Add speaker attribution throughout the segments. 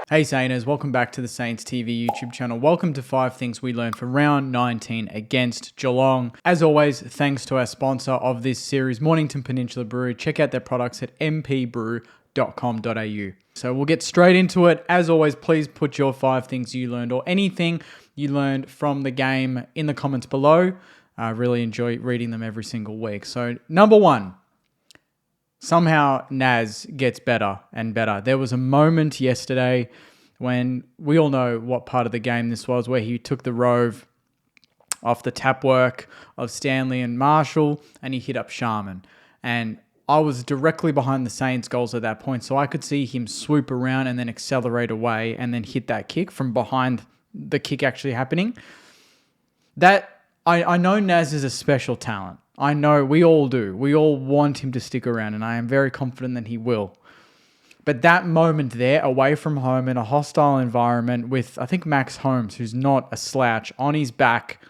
Speaker 1: Hey Sainers, welcome back to the Saints TV YouTube channel. Welcome to 5 things we learned from round 19 against Geelong. As always, thanks to our sponsor of this series, Mornington Peninsula Brewery. Check out their products at mpbrew.com.au. So we'll get straight into it. As always, please put your 5 things you learned or anything you learned from the game in the comments below. I really enjoy reading them every single week. So number 1. Somehow Naz gets better and better. There was a moment yesterday when we all know what part of the game this was, where he took the rove off the tap work of Stanley and Marshall and he hit up Sharman. And I was directly behind the Saints goals at that point, so I could see him swoop around and then accelerate away and then hit that kick from behind the kick actually happening. I know Naz is a special talent. I know we all do. We all want him to stick around, and I am very confident that he will. But that moment there, away from home in a hostile environment with, I think, Max Holmes, who's not a slouch, on his back,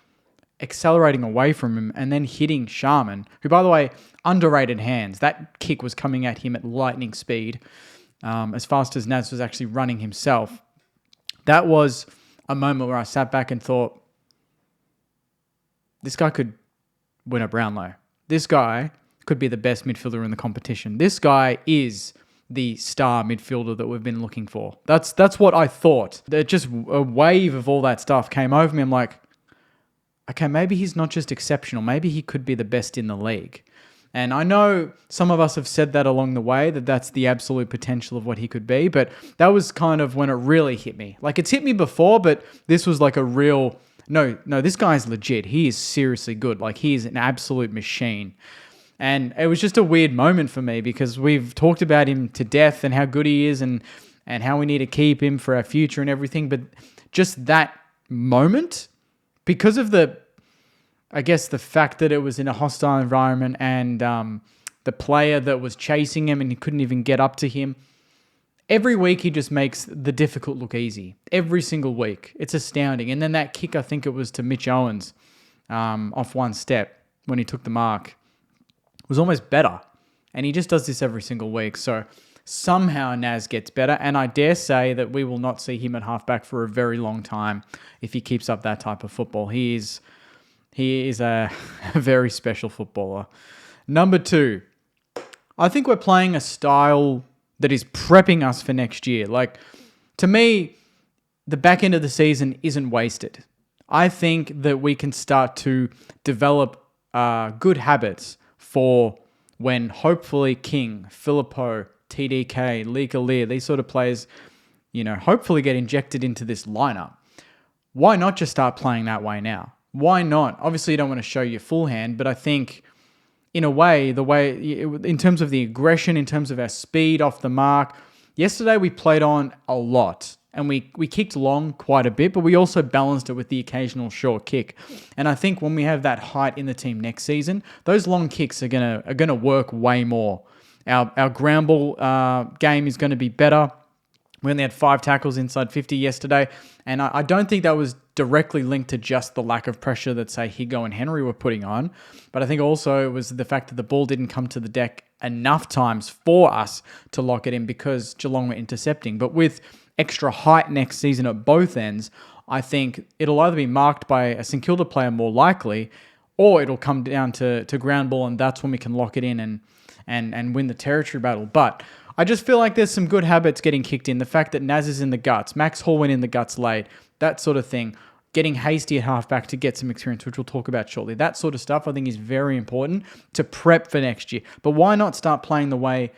Speaker 1: accelerating away from him and then hitting Sharman, who, by the way, underrated hands. That kick was coming at him at lightning speed, as fast as Naz was actually running himself. That was a moment where I sat back and thought, this guy could win a Brownlow. This guy could be the best midfielder in the competition. This guy is the star midfielder that we've been looking for. That's what I thought. Just a wave of all that stuff came over me. I'm like, okay, maybe he's not just exceptional. Maybe he could be the best in the league. And I know some of us have said that along the way, that that's the absolute potential of what he could be. But that was kind of when it really hit me. Like, it's hit me before, but this was like a real... No, this guy's legit. He is seriously good. Like, he is an absolute machine. And it was just a weird moment for me because we've talked about him to death and how good he is and how we need to keep him for our future and everything. But just that moment, because of the fact that it was in a hostile environment and the player that was chasing him and he couldn't even get up to him, every week he just makes the difficult look easy. Every single week. It's astounding. And then that kick, I think it was to Mitch Owens off one step when he took the mark, was almost better. And he just does this every single week. So somehow Naz gets better. And I dare say that we will not see him at halfback for a very long time if he keeps up that type of football. He is a very special footballer. Number 2, I think we're playing a style that is prepping us for next year. Like, to me, the back end of the season isn't wasted. I think that we can start to develop good habits for when hopefully King, Filippo, TDK, Lika Lear, these sort of players, hopefully get injected into this lineup. Why not just start playing that way now? Why not? Obviously, you don't want to show your full hand, but I think in a way, in terms of the aggression, in terms of our speed off the mark, yesterday we played on a lot and we kicked long quite a bit, but we also balanced it with the occasional short kick. And I think when we have that height in the team next season, those long kicks are gonna work way more. Our ground ball game is going to be better. We only had 5 tackles inside 50 yesterday, and I don't think that was directly linked to just the lack of pressure that, say, Higo and Henry were putting on, but I think also it was the fact that the ball didn't come to the deck enough times for us to lock it in because Geelong were intercepting. But with extra height next season at both ends, I think it'll either be marked by a St Kilda player more likely, or it'll come down to ground ball, and that's when we can lock it in and win the territory battle. But I just feel like there's some good habits getting kicked in. The fact that Naz is in the guts, Max Hall went in the guts late, that sort of thing. Getting hasty at halfback to get some experience, which we'll talk about shortly. That sort of stuff I think is very important to prep for next year. But why not start playing the way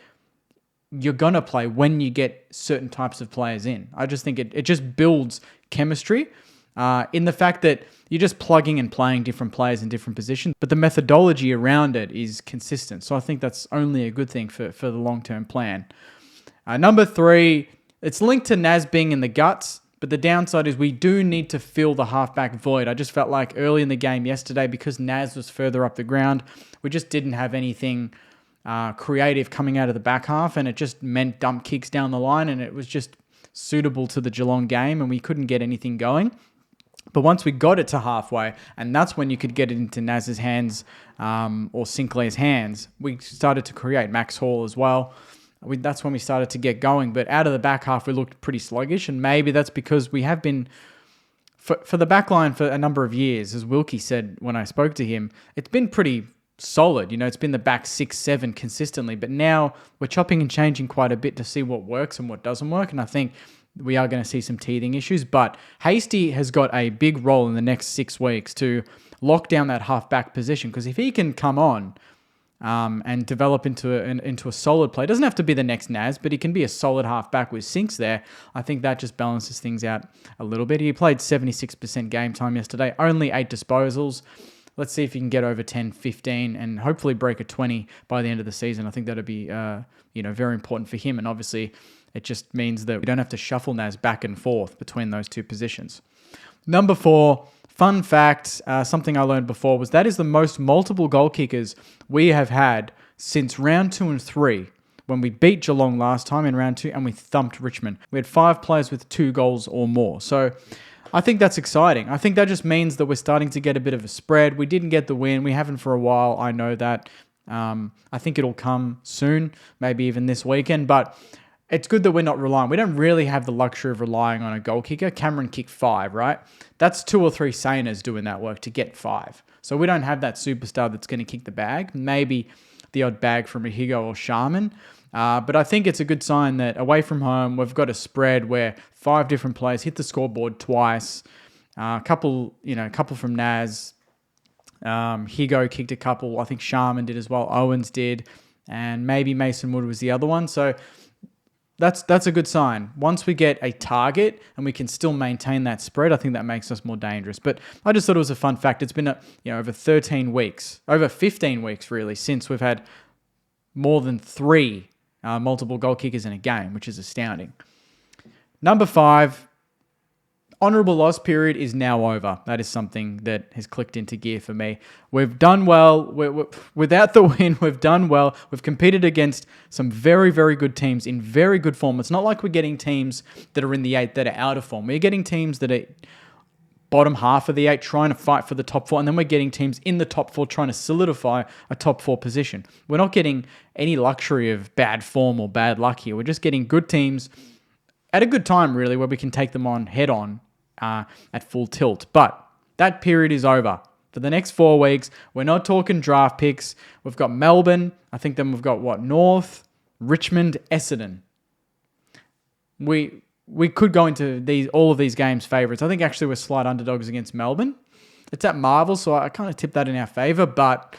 Speaker 1: you're going to play when you get certain types of players in? I just think it just builds chemistry in the fact that you're just plugging and playing different players in different positions, but the methodology around it is consistent. So I think that's only a good thing for the long-term plan. Number 3, it's linked to Naz being in the guts, but the downside is we do need to fill the halfback void. I just felt like early in the game yesterday, because Naz was further up the ground, we just didn't have anything creative coming out of the back half, and it just meant dump kicks down the line, and it was just suitable to the Geelong game, and we couldn't get anything going. But once we got it to halfway, and that's when you could get it into Naz's hands or Sinclair's hands, we started to create. Max Hall as well. that's when we started to get going. But out of the back half, we looked pretty sluggish, and maybe that's because we have been, for the back line for a number of years, as Wilkie said when I spoke to him, it's been pretty solid. It's been the back 6, 7 consistently, but now we're chopping and changing quite a bit to see what works and what doesn't work, and I think we are going to see some teething issues. But Hasty has got a big role in the next 6 weeks to lock down that half-back position, because if he can come on and develop into a solid play, it doesn't have to be the next Naz, but he can be a solid half-back with Sinks there. I think that just balances things out a little bit. He played 76% game time yesterday, only 8 disposals. Let's see if he can get over 10, 15, and hopefully break a 20 by the end of the season. I think that'd be very important for him. And obviously, it just means that we don't have to shuffle Naz back and forth between those 2 positions. Number 4, fun fact, something I learned before, was that is the most multiple goal kickers we have had since round 2 and 3, when we beat Geelong last time in round 2 and we thumped Richmond. We had 5 players with 2 goals or more. So I think that's exciting. I think that just means that we're starting to get a bit of a spread. We didn't get the win. We haven't for a while. I know that. I think it'll come soon, maybe even this weekend. But it's good that we're not relying. We don't really have the luxury of relying on a goal kicker. Cameron kicked 5, right? That's 2 or 3 Saners doing that work to get 5. So we don't have that superstar that's going to kick the bag. Maybe the odd bag from a Higo or Sharman. But I think it's a good sign that away from home, we've got a spread where 5 different players hit the scoreboard twice. A couple from Naz. Higo kicked a couple. I think Sharman did as well. Owens did. And maybe Mason Wood was the other one. So that's a good sign. Once we get a target and we can still maintain that spread, I think that makes us more dangerous. But I just thought it was a fun fact. It's been over 13 weeks, over 15 weeks really, since we've had more than 3 multiple goal kickers in a game, which is astounding. Number 5, honourable loss period is now over. That is something that has clicked into gear for me. We've done well. Without the win, we've done well. We've competed against some very, very good teams in very good form. It's not like we're getting teams that are in the 8 that are out of form. We're getting teams that are bottom half of the 8 trying to fight for the top 4, and then we're getting teams in the top 4 trying to solidify a top 4 position. We're not getting any luxury of bad form or bad luck here. We're just getting good teams at a good time, really, where we can take them on head on at full tilt. But that period is over. For the next 4 weeks, we're not talking draft picks. We've got Melbourne. I think then we've got North, Richmond, Essendon. We could go into all of these games favourites. I think actually we're slight underdogs against Melbourne. It's at Marvel, so I kind of tip that in our favour. But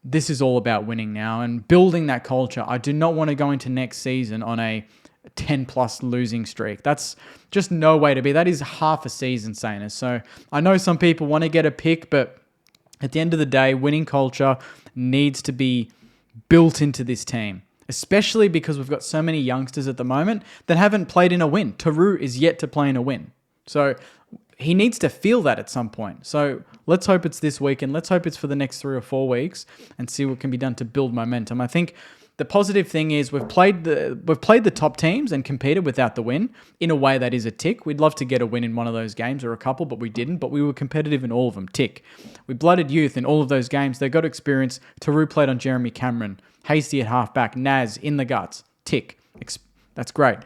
Speaker 1: this is all about winning now and building that culture. I do not want to go into next season on a 10-plus losing streak. That's just no way to be. That is half a season, Saners. So I know some people want to get a pick, but at the end of the day, winning culture needs to be built into this team, especially because we've got so many youngsters at the moment that haven't played in a win. Taru is yet to play in a win. So he needs to feel that at some point. So let's hope it's this weekend. Let's hope it's for the next 3 or 4 weeks and see what can be done to build momentum. I think the positive thing is we've played the top teams and competed without the win. In a way, that is a tick. We'd love to get a win in one of those games or a couple, but we didn't. But we were competitive in all of them. Tick. We blooded youth in all of those games. They got experience. Taru played on Jeremy Cameron. Hasty at halfback. Naz in the guts. Tick. That's great.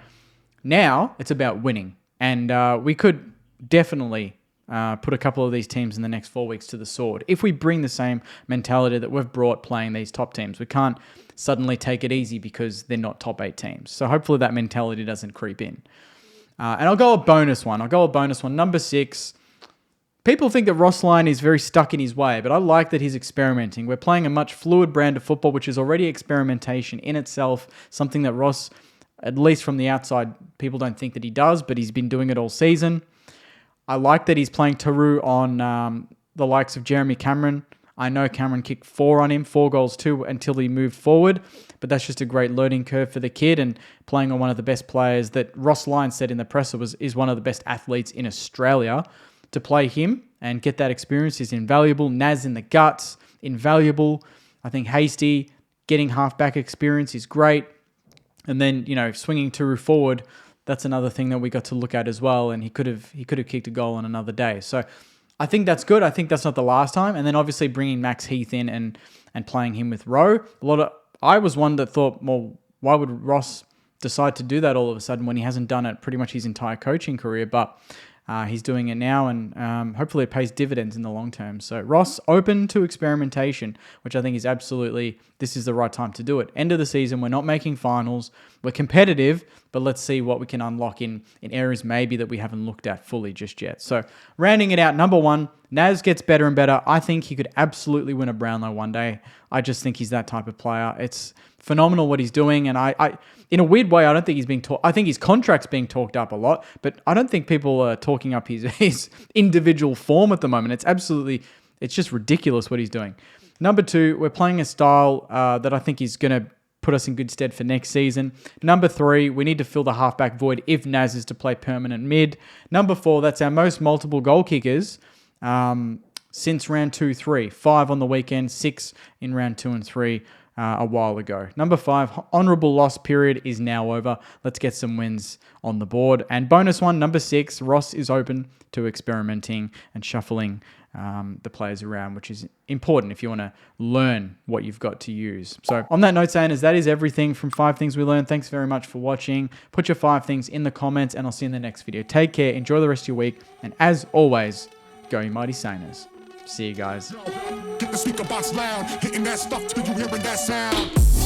Speaker 1: Now it's about winning. And we could definitely put a couple of these teams in the next 4 weeks to the sword. If we bring the same mentality that we've brought playing these top teams, we can't suddenly take it easy because they're not top 8 teams. So hopefully that mentality doesn't creep in. And I'll go a bonus one. Number 6. People think that Ross Lyon is very stuck in his way, but I like that he's experimenting. We're playing a much fluid brand of football, which is already experimentation in itself, something that Ross, at least from the outside, people don't think that he does, but he's been doing it all season. I like that he's playing Taru on the likes of Jeremy Cameron. I know Cameron kicked 4 on him, 4 goals too, until he moved forward. But that's just a great learning curve for the kid, and playing on one of the best players that Ross Lyon said in the presser is one of the best athletes in Australia. To play him and get that experience is invaluable. Naz in the guts, invaluable. I think Hasty getting halfback experience is great. And then, swinging Taru forward, that's another thing that we got to look at as well. And he could have kicked a goal on another day. So I think that's good. I think that's not the last time. And then obviously bringing Max Heath in and playing him with Rowe. I was one that thought, well, why would Ross decide to do that all of a sudden when he hasn't done it pretty much his entire coaching career? But he's doing it now, and hopefully it pays dividends in the long term. So Ross, open to experimentation, which I think is absolutely, this is the right time to do it. End of the season, we're not making finals. We're competitive, but let's see what we can unlock in areas maybe that we haven't looked at fully just yet. So rounding it out, number 1, Naz gets better and better. I think he could absolutely win a Brownlow one day. I just think he's that type of player. It's phenomenal what he's doing, and I in a weird way, I don't think he's being I think his contract's being talked up a lot, but I don't think people are talking up his individual form at the moment. It's just ridiculous what he's doing. Number 2, we're playing a style that I think is going to put us in good stead for next season. Number 3, we need to fill the halfback void if Naz is to play permanent mid. Number 4, that's our most multiple goal kickers since round 2, 3. 5 on the weekend, 6 in round 2 and 3. A while ago. Number 5, honourable loss period is now over. Let's get some wins on the board. And bonus one, number 6, Ross is open to experimenting and shuffling the players around, which is important if you want to learn what you've got to use. So on that note, Saners, that is everything from 5 Things We Learned. Thanks very much for watching. Put your 5 things in the comments, and I'll see you in the next video. Take care. Enjoy the rest of your week. And as always, go you mighty Saners. See you guys.
Speaker 2: Get the speaker box loud, hitting that stuff till you hearing that sound.